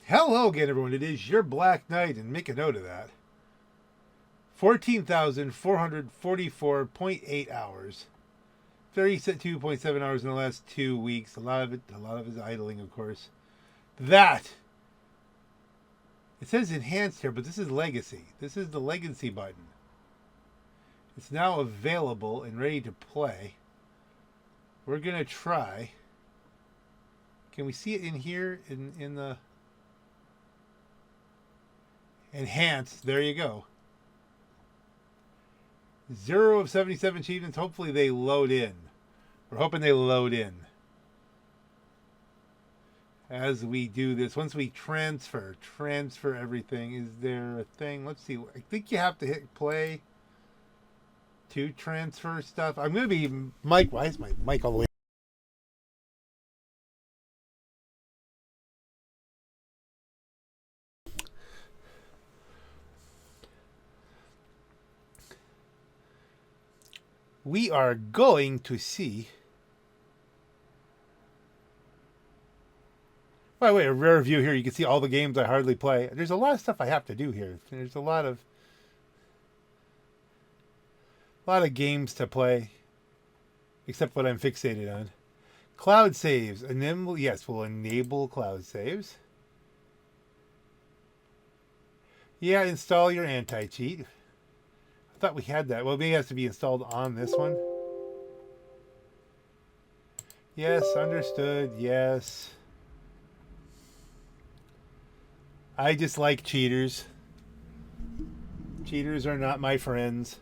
Hello again, everyone. It is your Black Knight, and make a note of that. 14,444.8 hours. 32.7 hours in the last 2 weeks. A lot of it is idling, of course. That. It says enhanced here, but this is legacy. This is the legacy button. It's now available and ready to play. We're going to try. Can we see it in here in the enhanced? There you go. 0 of 77 achievements. Hopefully they load in. We're hoping they load in as we do this. Once we transfer everything. Is there a thing? Let's see. I think you have to hit play to transfer stuff. I'm going to be Mike. Why is my mic all the way? We are going to see. By the way, a rare view here. You can see all the games I hardly play. There's a lot of stuff I have to do here. There's a lot of games to play, except what I'm fixated on. Cloud saves. Yes, we'll enable cloud saves. Yeah, install your anti-cheat. I thought we had that. Well, maybe it has to be installed on this one. Yes, understood. Yes. I dislike cheaters. Cheaters are not my friends.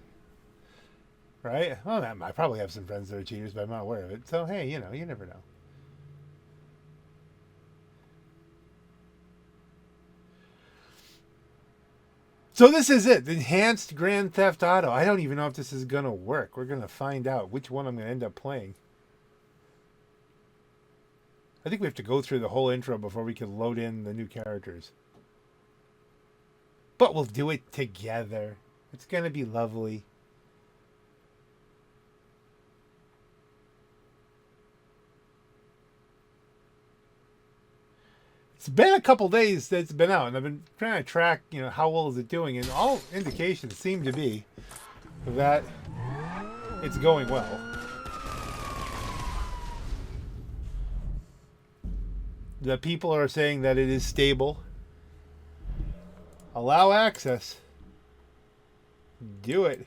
Right? Well, I probably have some friends that are cheaters, but I'm not aware of it. So, hey, you never know. So this is it. Enhanced Grand Theft Auto. I don't even know if this is going to work. We're going to find out which one I'm going to end up playing. I think we have to go through the whole intro before we can load in the new characters. But we'll do it together. It's going to be lovely. It's been a couple days that it's been out, and I've been trying to track, how well is it doing, and all indications seem to be that it's going well. The people are saying that it is stable. Allow access. Do it.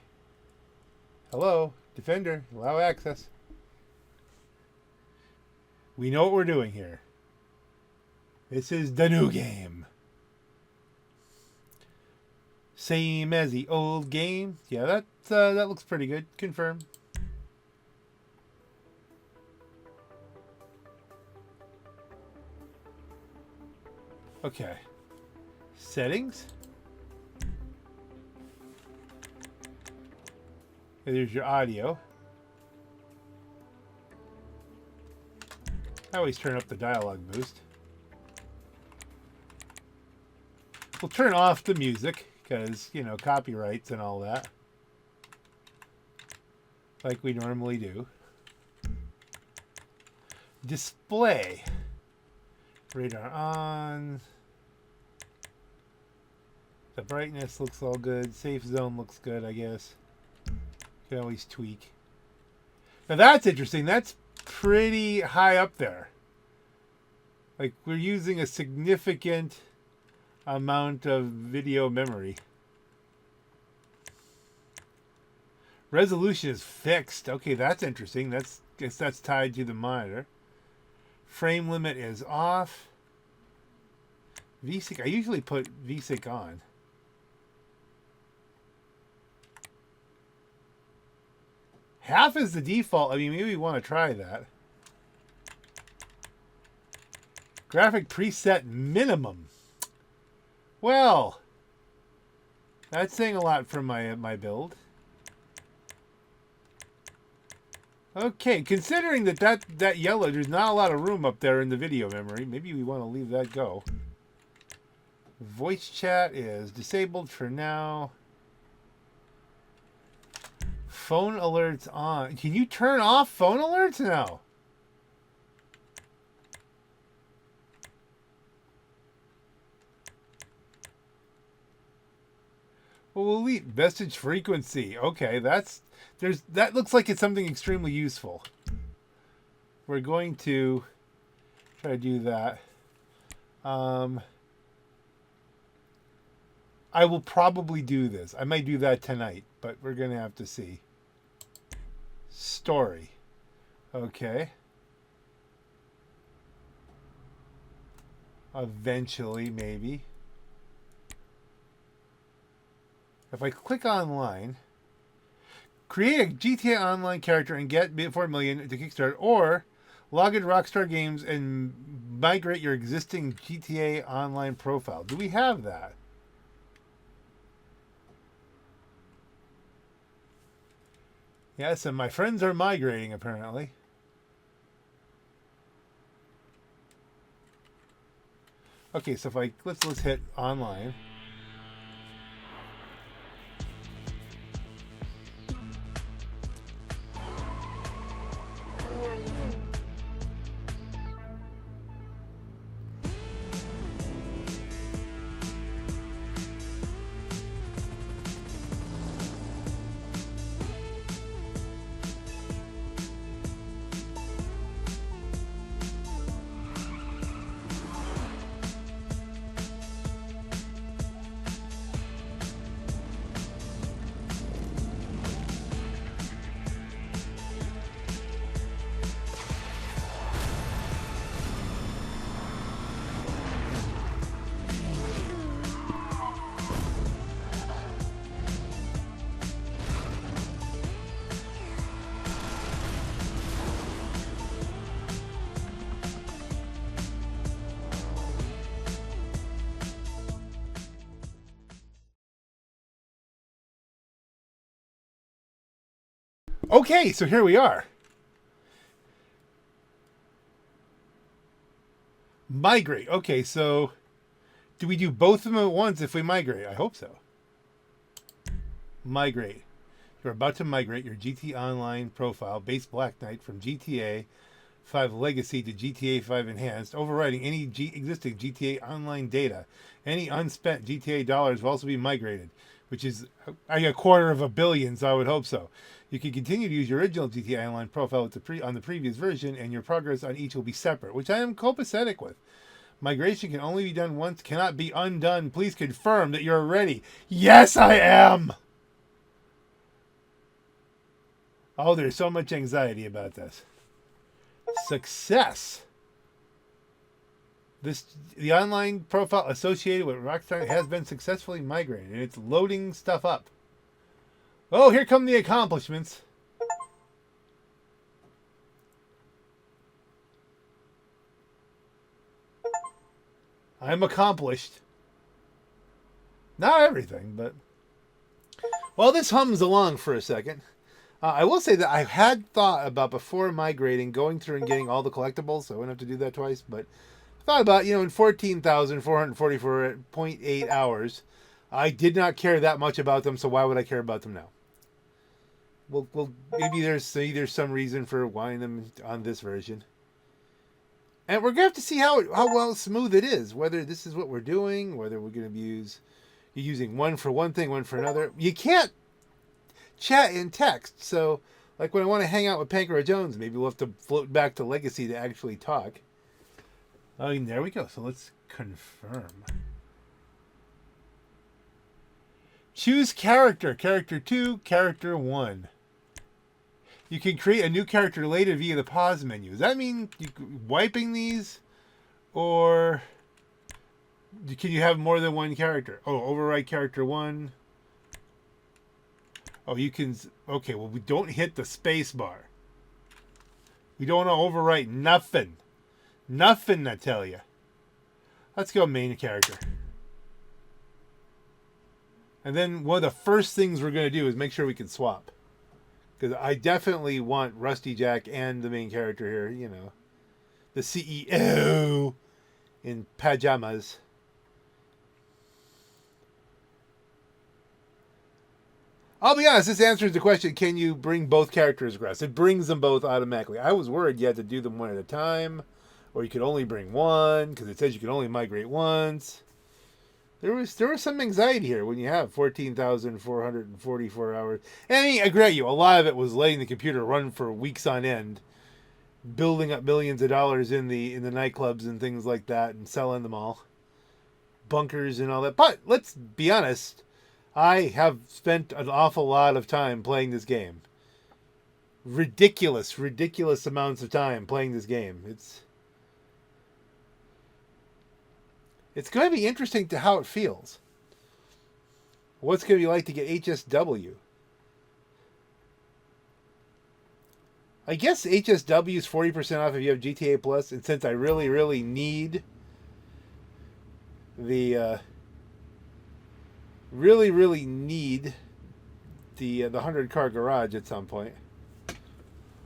Hello, Defender. Allow access. We know what we're doing here. This is the new game. Same as the old game. Yeah, that looks pretty good. Confirm. Okay. Settings. There's your audio. I always turn up the dialogue boost. We'll turn off the music because, copyrights and all that. Like we normally do. Display. Radar on. The brightness looks all good. Safe zone looks good, I guess. You can always tweak. Now that's interesting. That's pretty high up there. Like we're using a significant amount of video memory. Resolution is fixed. Okay, that's interesting. Guess that's tied to the monitor. Frame limit is off. VSync. I usually put VSync on. Half is the default. I mean, maybe we want to try that. Graphic preset minimum. Well, that's saying a lot for my build. Okay, considering that yellow, there's not a lot of room up there in the video memory. Maybe we want to leave that go. Voice chat is disabled for now. Phone alerts on. Can you turn off phone alerts now? Well, we'll leave vestige frequency. Okay, that looks like it's something extremely useful. We're going to try to do that. I will probably do this. I might do that tonight, but we're going to have to see. Story. Okay. Eventually, maybe. If I click online, create a GTA Online character and get 4 million to Kickstarter, or log into Rockstar Games and migrate your existing GTA Online profile. Do we have that? Yes, and my friends are migrating apparently. Okay, so if let's hit online. Okay, so here we are. Migrate. Okay, so do we do both of them at once if we migrate? I hope so. Migrate. You're about to migrate your GT Online profile, base Black Knight, from GTA 5 Legacy to GTA 5 Enhanced, overriding any existing GTA Online data. Any unspent GTA dollars will also be migrated, which is a quarter of a billion, so I would hope so. You can continue to use your original GTA Online profile with on the previous version, and your progress on each will be separate, which I am copacetic with. Migration can only be done once, cannot be undone. Please confirm that you're ready. Yes, I am! Oh, there's so much anxiety about this. Success. The online profile associated with Rockstar has been successfully migrated, and it's loading stuff up. Oh, here come the accomplishments. I'm accomplished. Not everything, but... Well, this hums along for a second. I will say that I had thought about, before migrating, going through and getting all the collectibles, so I wouldn't have to do that twice, but I thought about, in 14,444.8 hours, I did not care that much about them, so why would I care about them now? Well, maybe there's some reason for wanting them on this version. And we're going to have to see how well smooth it is, whether this is what we're doing, whether we're going to using one for one thing, one for another. You can't chat in text, so like when I want to hang out with Pankra Jones, maybe we'll have to float back to Legacy to actually talk. Oh, and there we go. So let's confirm. Choose character. Character 2, character 1. You can create a new character later via the pause menu. Does that mean wiping these? Or can you have more than one character? Oh, override character 1. Oh, you can... Okay, well, we don't hit the space bar. We don't want to overwrite nothing. Nothing, I tell you. Let's go main character. And then one of the first things we're going to do is make sure we can swap. Because I definitely want Rusty Jack and the main character here, the CEO in pajamas. I'll be honest, this answers the question, can you bring both characters across? It brings them both automatically. I was worried you had to do them one at a time, or you could only bring one, because it says you can only migrate once. There was some anxiety here when you have 14,444 hours. And I mean, I agree with you. A lot of it was letting the computer run for weeks on end, building up millions of dollars in the nightclubs and things like that, and selling them all, bunkers and all that. But let's be honest, I have spent an awful lot of time playing this game. Ridiculous amounts of time playing this game. It's going to be interesting to how it feels. What's it going to be like to get HSW? I guess HSW is 40% off if you have GTA Plus, and since I really need the really need the 100-car garage at some point.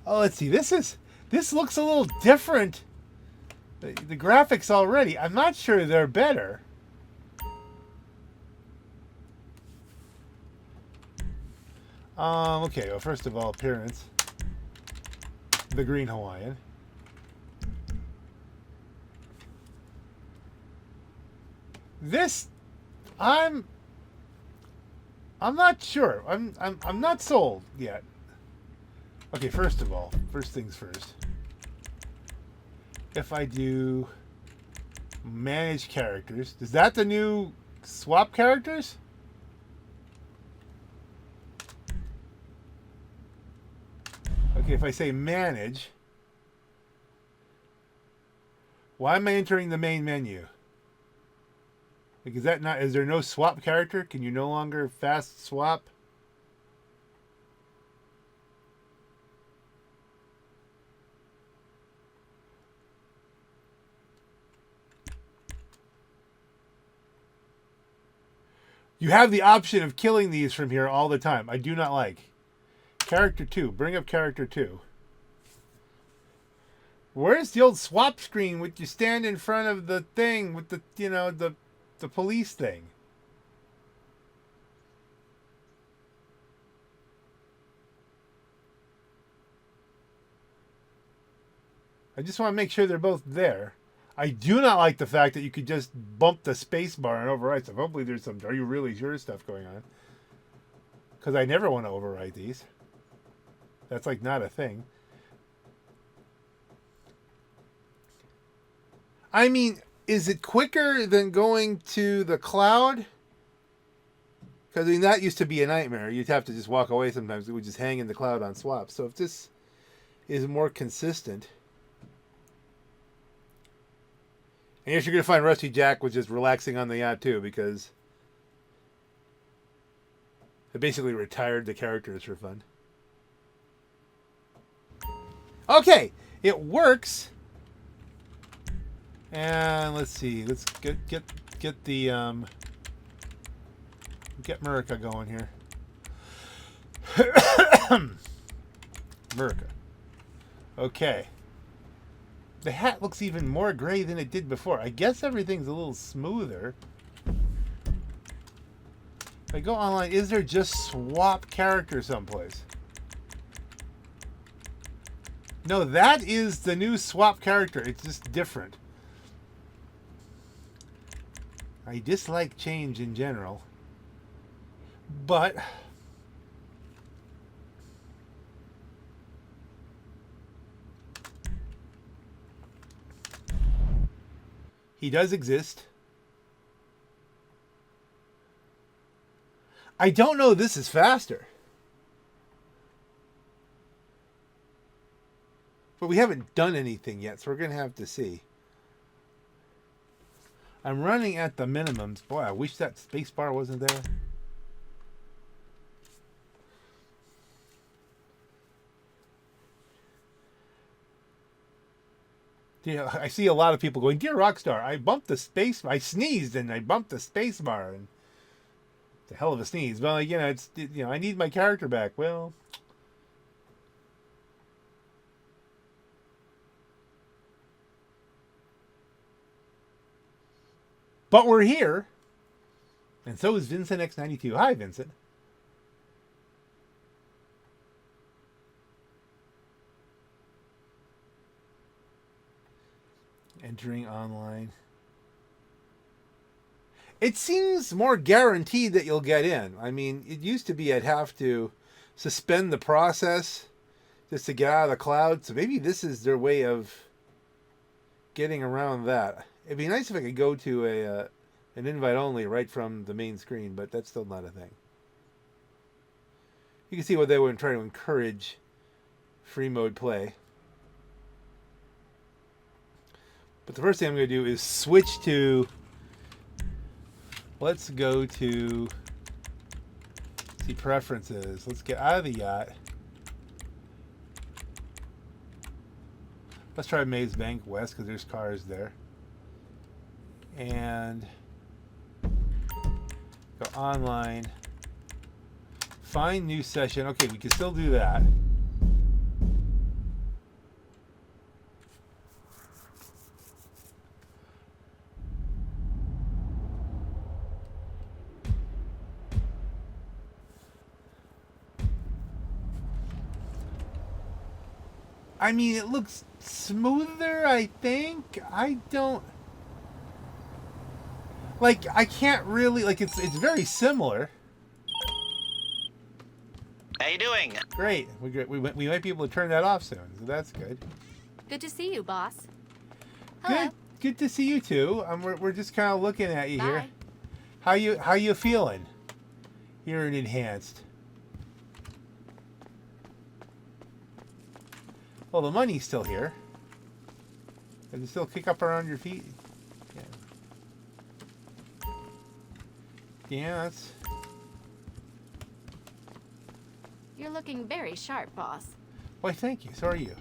Oh, let's see. This looks a little different. The graphics already. I'm not sure they're better. Okay. Well, first of all, appearance. The green Hawaiian. This, I'm not sure. I'm not sold yet. Okay, first of all, first things first. If I do manage characters, is that the new swap characters? Okay, if I say manage, why am I entering the main menu? Like, is that not? Is there no swap character? Can you no longer fast swap? You have the option of killing these from here all the time. I do not like. Character 2. Bring up character 2. Where's the old swap screen with you stand in front of the thing with the, the police thing? I just want to make sure they're both there. I do not like the fact that you could just bump the space bar and override stuff. Hopefully there's some are you really sure stuff going on. Because I never want to override these. That's like not a thing. I mean, is it quicker than going to the cloud? Because I mean, that used to be a nightmare. You'd have to just walk away sometimes. It would just hang in the cloud on swaps. So if this is more consistent. And yes, you're going to find Rusty Jack was just relaxing on the yacht too, because they basically retired the characters for fun. Okay, it works. And let's see. Let's get the get Murica going here. Murica. Okay. The hat looks even more gray than it did before. I guess everything's a little smoother. If I go online, is there just swap character someplace? No, that is the new swap character. It's just different. I dislike change in general. But he does exist. I don't know this is faster. But we haven't done anything yet, so we're going to have to see. I'm running at the minimums. Boy, I wish that space bar wasn't there. Yeah, I see a lot of people going, "Dear Rockstar, I bumped the space. I sneezed and I bumped the space bar, and it's a hell of a sneeze." Well, I need my character back. Well, but we're here, and so is Vincent X92. Hi, Vincent. Entering online. It seems more guaranteed that you'll get in. I mean, it used to be I'd have to suspend the process just to get out of the cloud. So maybe this is their way of getting around that. It'd be nice if I could go to an invite only right from the main screen, but that's still not a thing. You can see what they were trying to encourage free mode play. But the first thing I'm going to do is switch to, let's go to, see, preferences. Let's get out of the yacht. Let's try Maze Bank West because there's cars there. And go online. Find new session. Okay, we can still do that. I mean, it looks smoother, I think. I don't... Like, I can't really... Like, it's very similar. How you doing? Great. We might be able to turn that off soon, so that's good. Good to see you, boss. Hello. Good to see you too. We're just kind of looking at you here. Bye. How you feeling? Here in Enhanced. Well, the money's still here. Does it still kick up around your feet? Yeah. Yeah, that's... You're looking very sharp, boss. Why, thank you. So are you.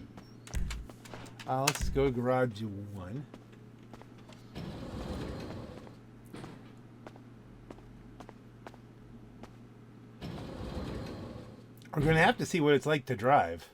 Let's go garage 1. We're going to have to see what it's like to drive.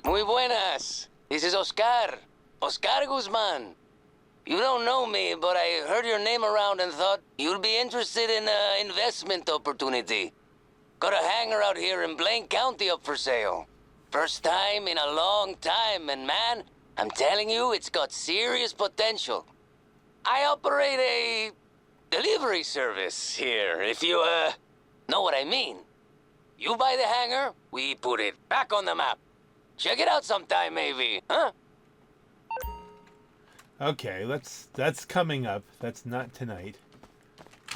Muy buenas. This is Oscar. Oscar Guzman. You don't know me, but I heard your name around and thought you'd be interested in an investment opportunity. Got a hangar out here in Blaine County up for sale. First time in a long time, and man, I'm telling you, it's got serious potential. I operate a delivery service here, if you, know what I mean. You buy the hangar, we put it back on the map. Check it out sometime, maybe, huh? Okay, that's coming up. That's not tonight.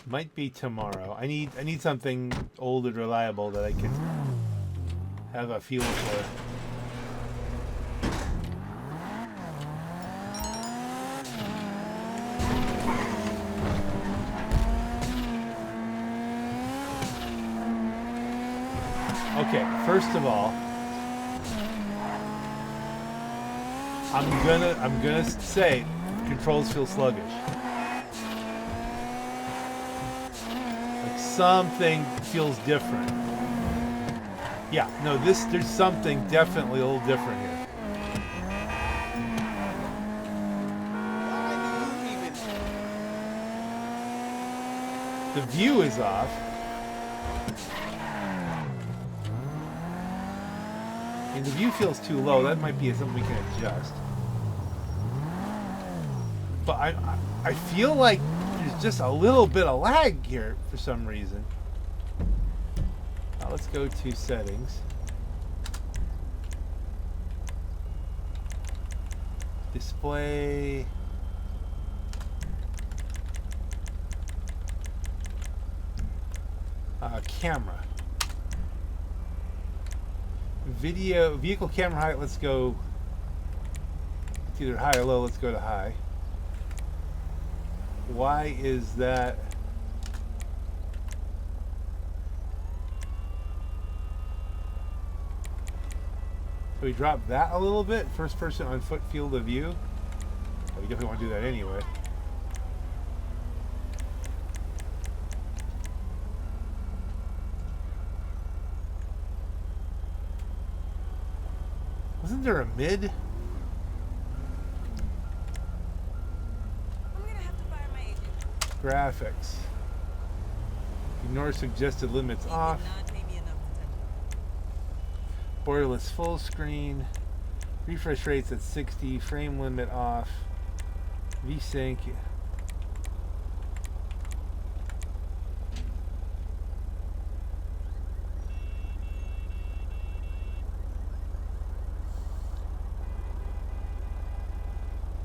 Might be tomorrow. I need something old and reliable that I can have a feel for. Okay, first of all, I'm gonna say controls feel sluggish. Like something feels different. Yeah, no, there's something definitely a little different here. The view is off. And the view feels too low. That might be something we can adjust. But I feel like there's just a little bit of lag here for some reason. Now let's go to settings. Display. Camera. Vehicle camera height, let's go. It's either high or low, let's go to high. Why is that? So we drop that a little bit. First person on foot field of view. Oh, we definitely want to do that anyway. Wasn't there a mid? I'm gonna have to fire my Graphics. Ignore suggested limits off. Borderless full screen. Refresh rates at 60. Frame limit off. VSync.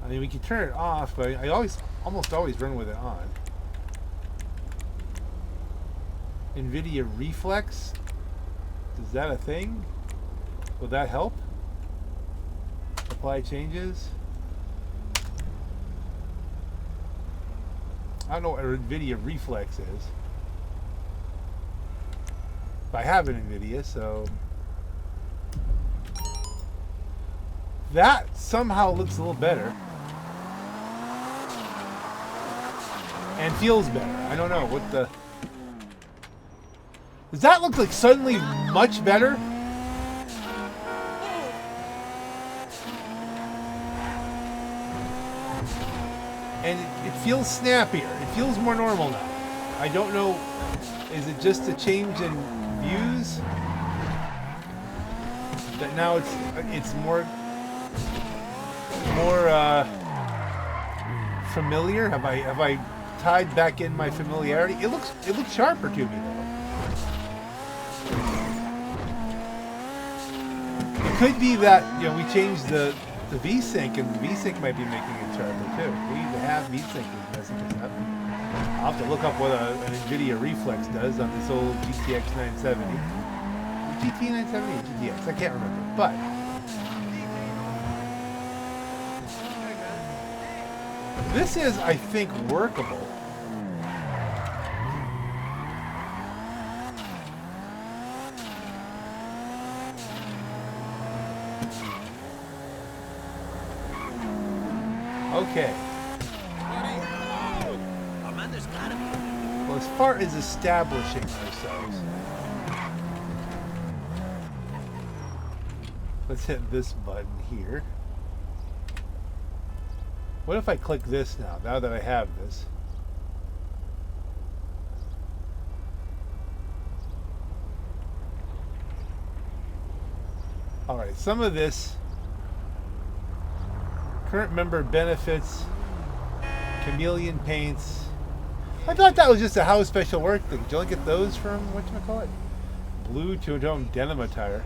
I mean, we can turn it off, but I almost always run with it on. NVIDIA Reflex. Is that a thing? Will that help? Apply changes. I don't know what NVIDIA Reflex is. But I have an NVIDIA, so... That somehow looks a little better. And feels better. I don't know what the... Does that look like suddenly much better? And it feels snappier. It feels more normal now. I don't know. Is it just a change in views? That now it's more familiar? Have I tied back in my familiarity? It looks sharper to me though. It could be that we changed the VSync, and the VSync might be making it sharper too. We even have VSync is messing us up. I'll have to look up what an NVIDIA Reflex does on this old GTX 970. GT 970 or GTX? I can't remember, but. This is, I think, workable. Okay. Well, as far as establishing ourselves, let's hit this button here. What if I click this now that I have this? Alright, some of this current member benefits, chameleon paints. I thought that was just a how special work thing. Did you only get those from, whatchamacallit? Blue two-tone denim attire.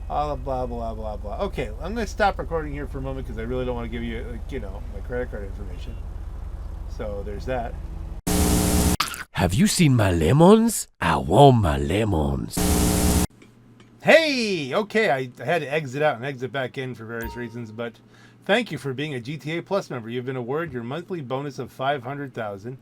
Blah, blah, blah, blah, blah. Okay, I'm going to stop recording here for a moment because I really don't want to give you, my credit card information. So there's that. Have you seen my lemons? I want my lemons. Hey! Okay, I had to exit out and exit back in for various reasons, but thank you for being a GTA Plus member. You've been awarded your monthly bonus of 500,000.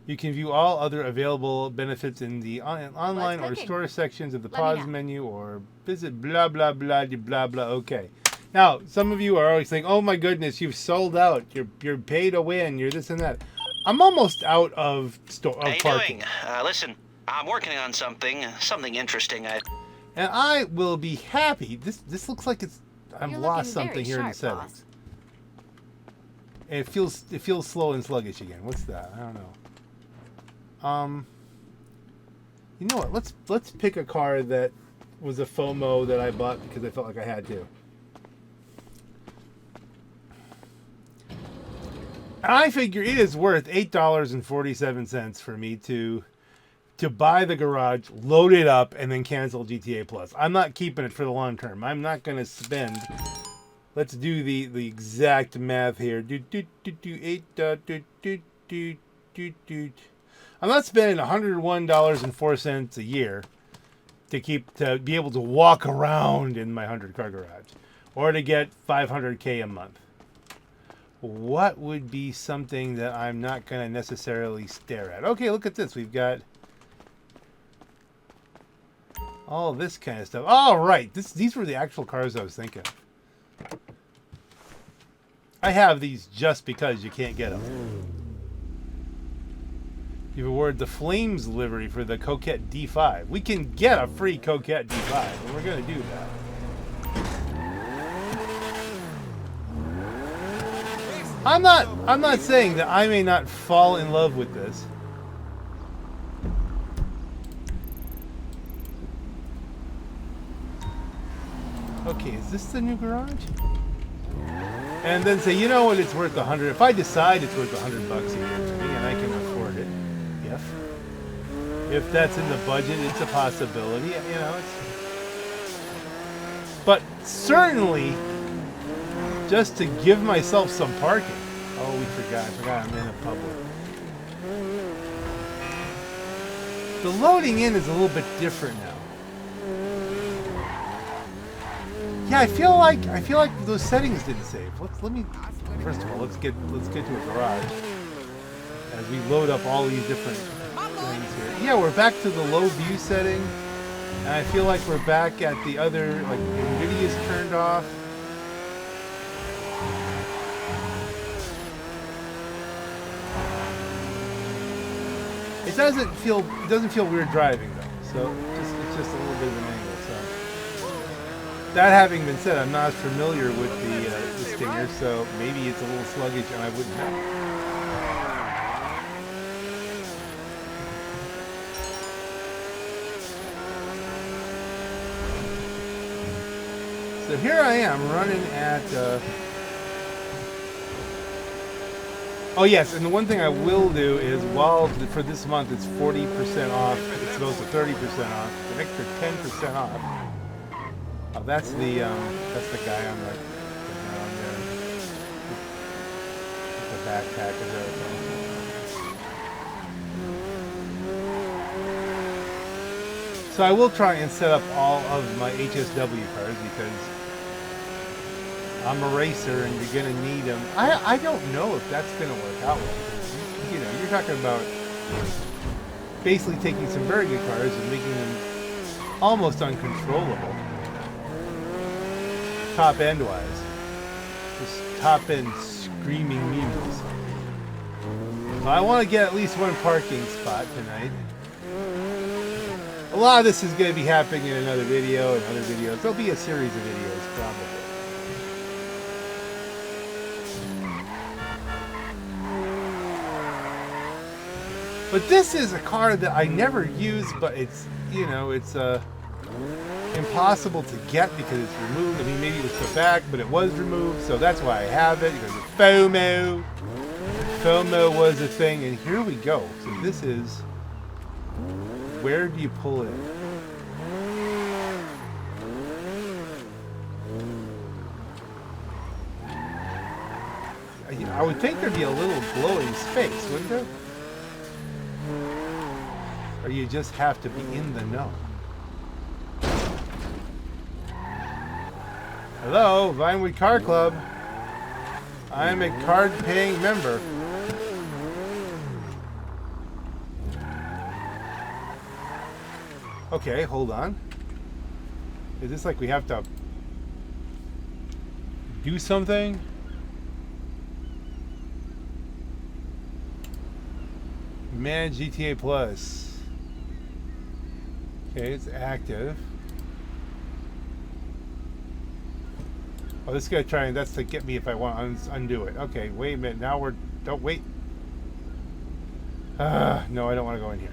You can view all other available benefits in the online or store sections of the pause menu, or visit blah, blah, blah, blah, blah. Okay. Now, some of you are always saying, oh my goodness, you've sold out. You're pay to win. You're this and that. I'm almost out of parking. How you doing? Listen, I'm working on something interesting. And I will be happy. This looks like I've lost something here in the settings. Boss. And it feels slow and sluggish again. What's that? I don't know. You know what? Let's pick a car that was a FOMO that I bought because I felt like I had to. I figure it is worth $8.47 for me to buy the garage, load it up, and then cancel GTA Plus. I'm not keeping it for the long term. I'm not going to spend. Let's do the exact math here. I'm not spending $101.04 a year to be able to walk around in my 100-car garage, or to get $500K a month. What would be something that I'm not going to necessarily stare at? Okay, look at this. We've got all this kind of stuff. All right, these were the actual cars I was thinking of. I have these just because you can't get them. You've awarded the Flames livery for the Coquette D5. We can get a free Coquette D5, and we're going to do that. I'm not saying that I may not fall in love with this. Okay, is this the new garage? And then say, you know what, it's worth 100. If I decide it's worth $100 a year to me, and I can afford it, if that's in the budget, it's a possibility. You know, but certainly, just to give myself some parking. Oh, we forgot. I forgot I'm in a public. The loading in is a little bit different now. Yeah, I feel like those settings didn't save. Let me first of all let's get to a garage as we load up all these different things here. Yeah, we're back to the low view setting, and I feel like we're back at the other, like NVIDIA's turned off. It doesn't feel weird driving though, so it's just a little bit of an angle. So that having been said, I'm not as familiar with the Stinger, so maybe it's a little sluggish, and I wouldn't know. So here I am running at. Oh yes, and the one thing I will do is, for this month it's 40% off, it's supposed to 30% off, it's an extra 10% off. Oh, that's the guy on the ground there. The backpack is everything. So I will try and set up all of my HSW cars because I'm a racer, and you're gonna need them. I don't know if that's gonna work out well. You know, you're talking about basically taking some very good cars and making them almost uncontrollable, top end wise, just top end screaming memes. So I want to get at least one parking spot tonight. A lot of this is going to be happening in another video and other videos. There'll be a series of videos probably. But this is a car that I never use, but it's, you know, it's impossible to get because it's removed. I mean, maybe it was put back, but it was removed, so that's why I have it, because of FOMO. FOMO was a thing, and here we go. So this is, where do you pull it? I would think there'd be a little glowing space, wouldn't there? Or you just have to be in the know. Hello, Vinewood Car Club. I'm a card-paying member. Okay, hold on. Is this like we have to do something? Manage GTA Plus. Okay, it's active. Oh, this is gonna try and that's to get me if I want to undo it. Okay, wait a minute. Now we're don't wait. No, I don't want to go in here.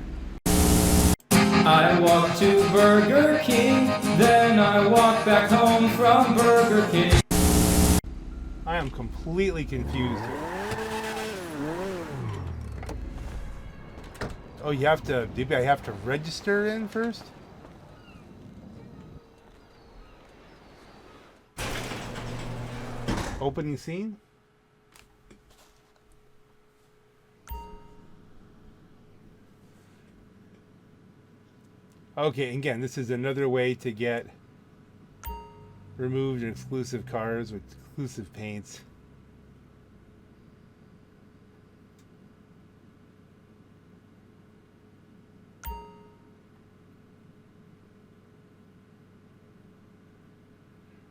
I walk to Burger King, then I walk back home from Burger King. I am completely confused here. Oh, you have to, maybe I have to register in first? Opening scene? Okay, again, this is another way to get removed exclusive cars with exclusive paints.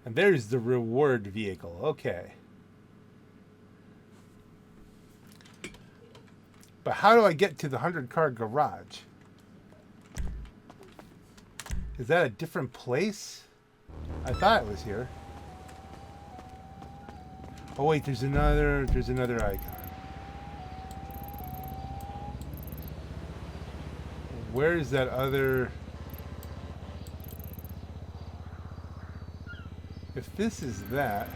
And there's the reward vehicle. Okay. But how do I get to the 100-car garage? Is that a different place? I thought it was here. Oh wait, there's another icon. Where is that other? If this is that,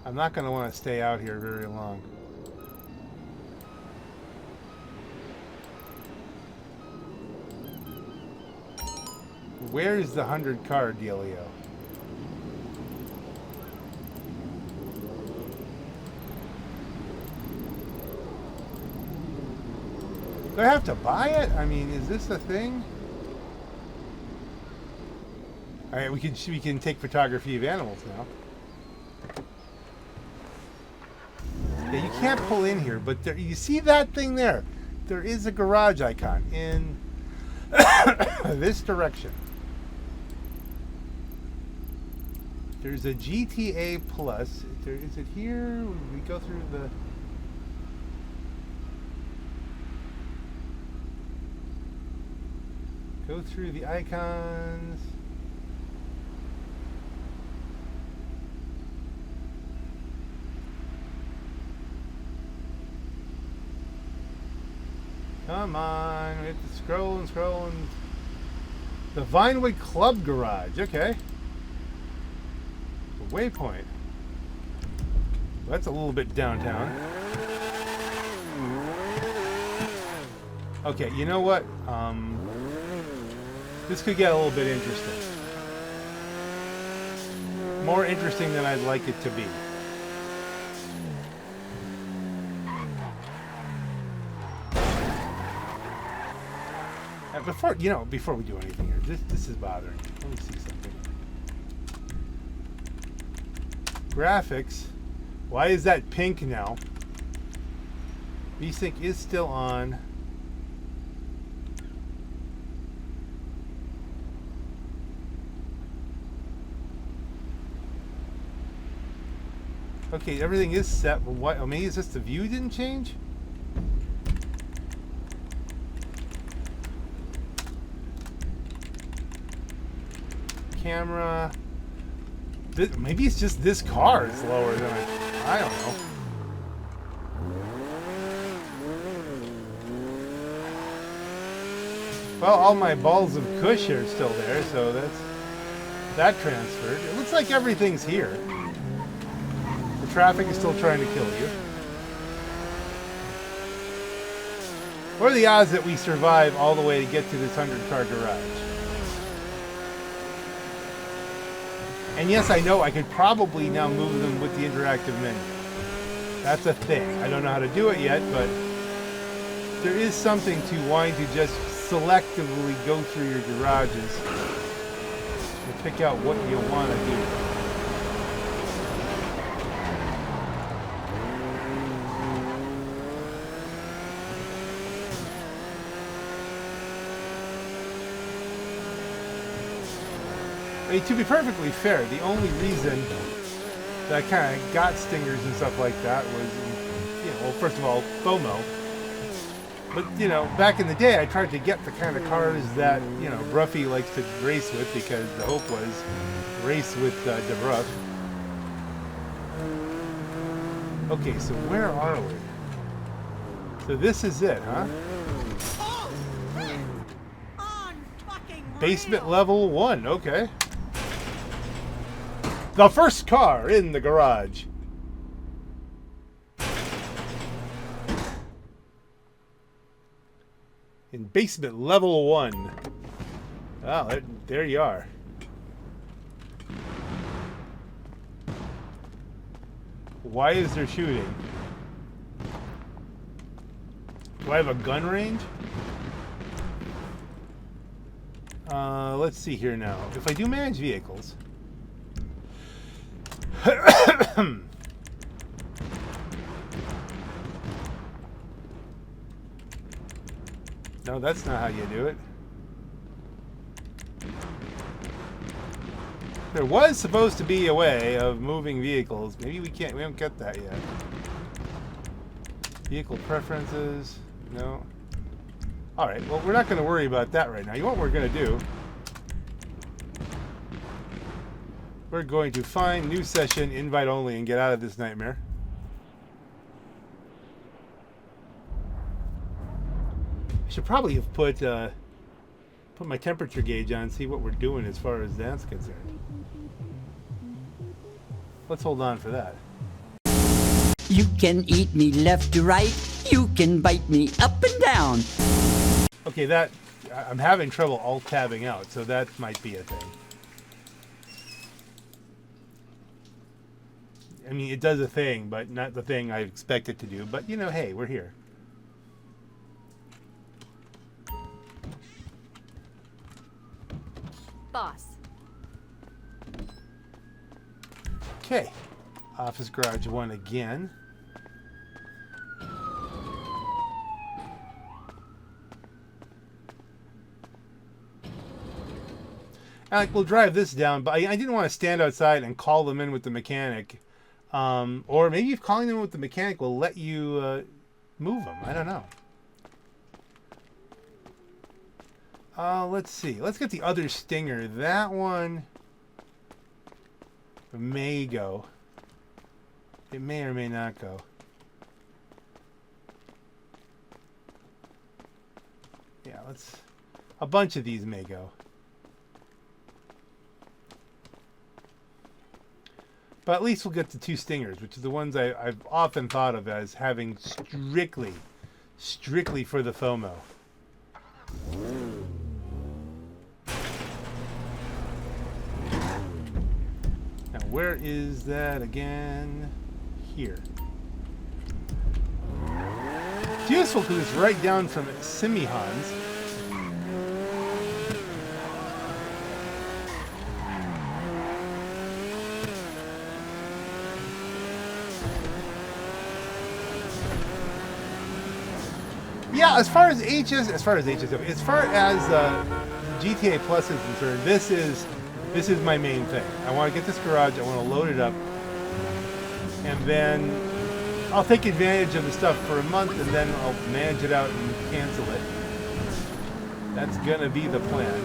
I'm not going to want to stay out here very long. Where is the 100 car dealio? Do I have to buy it? I mean, is this a thing? All right, we can take photography of animals now. Yeah, you can't pull in here, but there, you see that thing there? There is a garage icon in this direction. There's a GTA Plus. Is it here? We go through the... Go through the icons. Come on, we have to scroll and scroll and... The Vinewood Club Garage, okay. The Waypoint. Well, that's a little bit downtown. Okay, you know what? This could get a little bit interesting. More interesting than I'd like it to be. Before we do anything here, this is bothering me. Let me see something. Graphics. Why is that pink now? VSync is still on. Okay, everything is set. Well, what? Maybe it's just the view didn't change? Camera. Maybe it's just this car is lower than I don't know. Well, all my balls of kush are still there, so that transferred. It looks like everything's here. The traffic is still trying to kill you. What are the odds that we survive all the way to get to this 100-car garage? And yes, I know I could probably now move them with the interactive menu. That's a thing. I don't know how to do it yet, but there is something to wanting to just selectively go through your garages and pick out what you want to do. I mean, to be perfectly fair, the only reason that I kind of got stingers and stuff like that was, well, first of all, FOMO. But, back in the day, I tried to get the kind of cars that, Bruffy likes to race with, because the hope was race with DeBruff. Okay, so where are we? So this is it, huh? Basement level 1, okay. The first car in the garage. In basement level 1. Oh, there you are. Why is there shooting? Do I have a gun range? Let's see here now. If I do manage vehicles... No, that's not how you do it. There was supposed to be a way of moving vehicles. Maybe we don't get that yet. Vehicle preferences, no. Alright, well, we're not going to worry about that right now. You know what we're going to do? We're going to find new session, invite only, and get out of this nightmare. I should probably have put my temperature gauge on, see what we're doing as far as that's concerned. Let's hold on for that. You can eat me left to right. You can bite me up and down. Okay, that I'm having trouble alt-tabbing out, so that might be a thing. I mean, it does a thing, but not the thing I expect it to do. But, you know, hey, we're here. Boss. Okay. Office Garage 1 again. Alec, we'll drive this down, but I didn't want to stand outside and call them in with the mechanic. Or maybe if calling them with the mechanic will let you move them. I don't know. Let's see. Let's get the other Stinger. That one may go. It may or may not go. Yeah, let's... A bunch of these may go. But at least we'll get the 2 Stingers, which are the ones I've often thought of as having strictly for the FOMO. Now, where is that again? Here. It's useful because it's right down from Simihan's. Yeah, as far as GTA Plus is concerned, this is my main thing. I want to get this garage. I want to load it up, and then I'll take advantage of the stuff for a month, and then I'll manage it out and cancel it. That's gonna be the plan.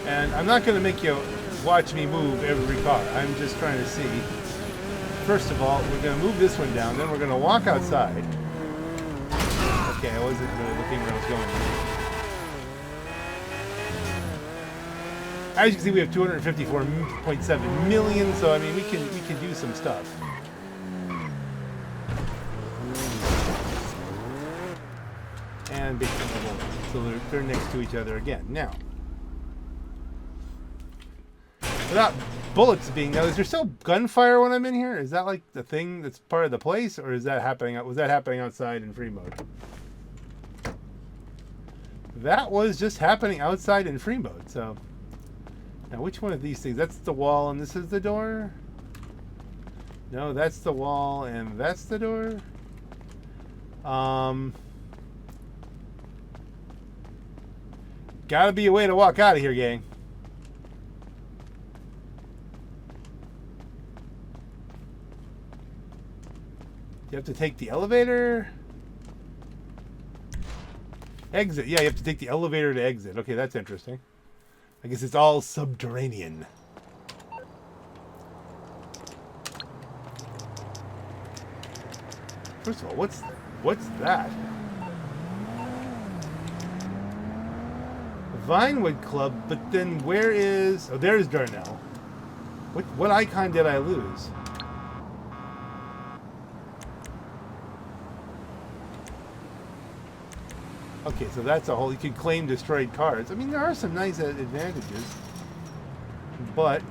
And I'm not gonna make you watch me move every car. I'm just trying to see. First of all, we're going to move this one down, then we're going to walk outside. Okay, I wasn't really looking where I was going. As you can see, we have 254.7 million, so I mean, we can do some stuff. And big level, so they're next to each other again. Now, without bullets being... Now, is there still gunfire when I'm in here? Is that like the thing that's part of the place, or is that happening? Was that happening outside in free mode? That was just happening outside in free mode. So now, which one of these things? That's the wall, and this is the door. No, that's the wall, and that's the door. Gotta be a way to walk out of here, gang. You have to take the elevator. Exit. Yeah, you have to take the elevator to exit. Okay, that's interesting. I guess it's all subterranean. First of all, what's that? Vinewood Club, but then where is... Oh, there's Darnell. What icon did I lose? Okay, so that's a whole... You could claim destroyed cars. I mean, there are some nice advantages. But...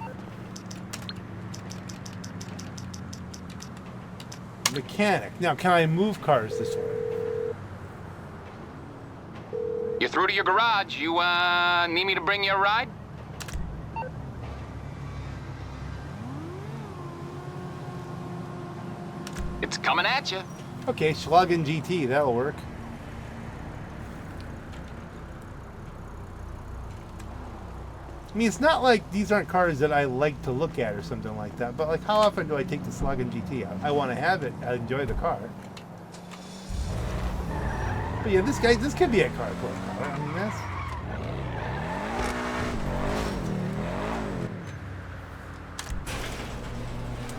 Mechanic. Now, can I move cars this way? You're through to your garage. You, need me to bring you a ride? It's coming at you. Okay, Schlagen GT. That'll work. I mean, it's not like these aren't cars that I like to look at or something like that, but like, how often do I take the Schlagen GT out? I want to have it. I enjoy the car. But yeah, this could be a car club. I mean,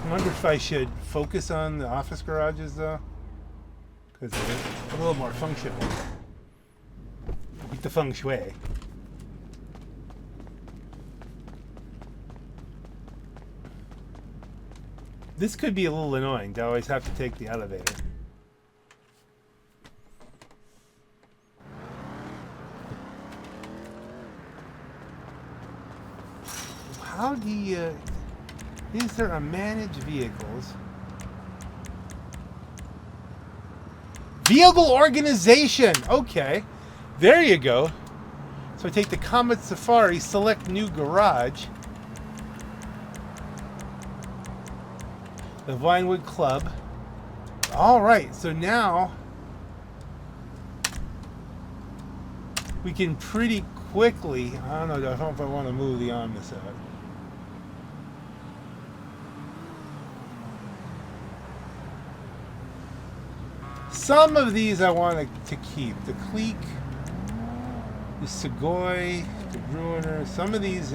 I wonder if I should focus on the office garages though, because they're a little more functional. Beat the feng shui. This could be a little annoying to always have to take the elevator. How do you... Is there a manage vehicles? Vehicle organization! Okay. There you go. So I take the Comet Safari, select new garage. The Vinewood Club. Alright, so now we can pretty quickly... I don't know if I want to move the Omnis out. Some of these I want to keep. The Clique, the Segoy, the Ruiner. Some of these,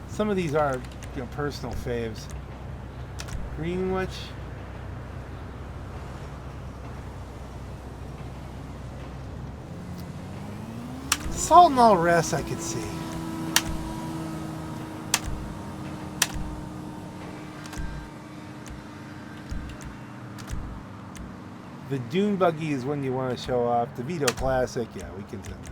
some of these are, personal faves. Greenwich. Salt and all rest I could see. The Dune Buggy is one you want to show off. The Vito Classic, yeah, we can do that.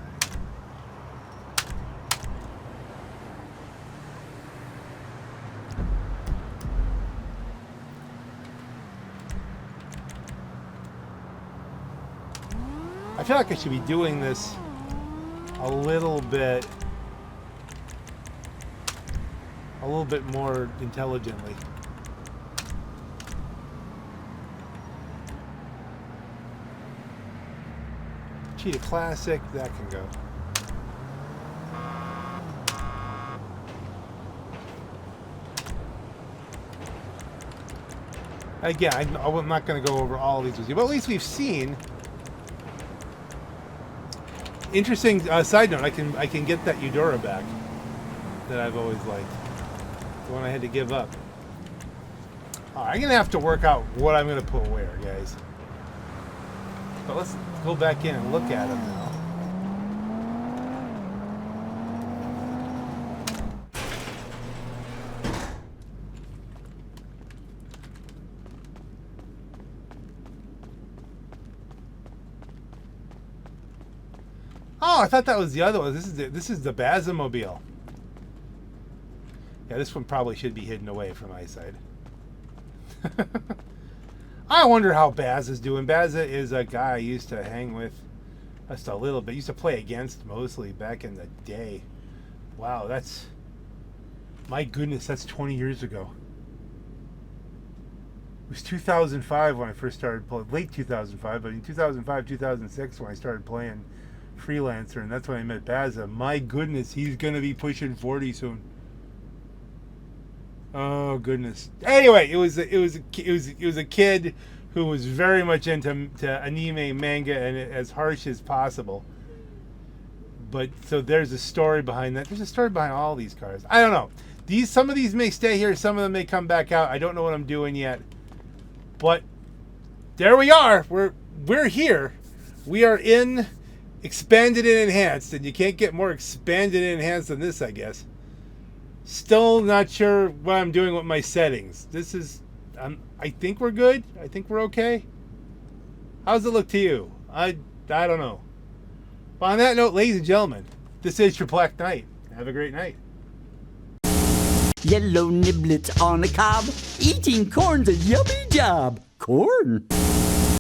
I feel like I should be doing this a little bit more intelligently. Cheetah Classic, that can go. Again, I'm not going to go over all these with you, but at least we've seen. Interesting side note: I can get that Eudora back that I've always liked, the one I had to give up. I'm gonna have to work out what I'm gonna put where, guys. But let's go back in and look at them now. Oh, I thought that was the other one. This is the Bazamobile. Yeah, this one probably should be hidden away from eyesight. I wonder how Baz is doing. Baza is a guy I used to hang with just a little bit. Used to play against mostly back in the day. Wow, that's... My goodness, that's 20 years ago. It was 2005 when I first started playing. Late 2005, but in 2005, 2006 when I started playing Freelancer, and that's when I met Baza. My goodness, he's going to be pushing 40 soon. Oh goodness. Anyway, it was a kid who was very much into anime, manga, and as harsh as possible. But so there's a story behind that. There's a story behind all these cars. I don't know. Some of these may stay here. Some of them may come back out. I don't know what I'm doing yet. But there we are. We're here. We are in expanded and enhanced, and you can't get more expanded and enhanced than this, I guess. Still not sure what I'm doing with my settings. This is, I think we're good. I think we're okay. How's it look to you? I don't know. Well, on that note, ladies and gentlemen, this is your Black Knight. Have a great night. Yellow niblets on a cob, eating corn's a yummy job. Corn.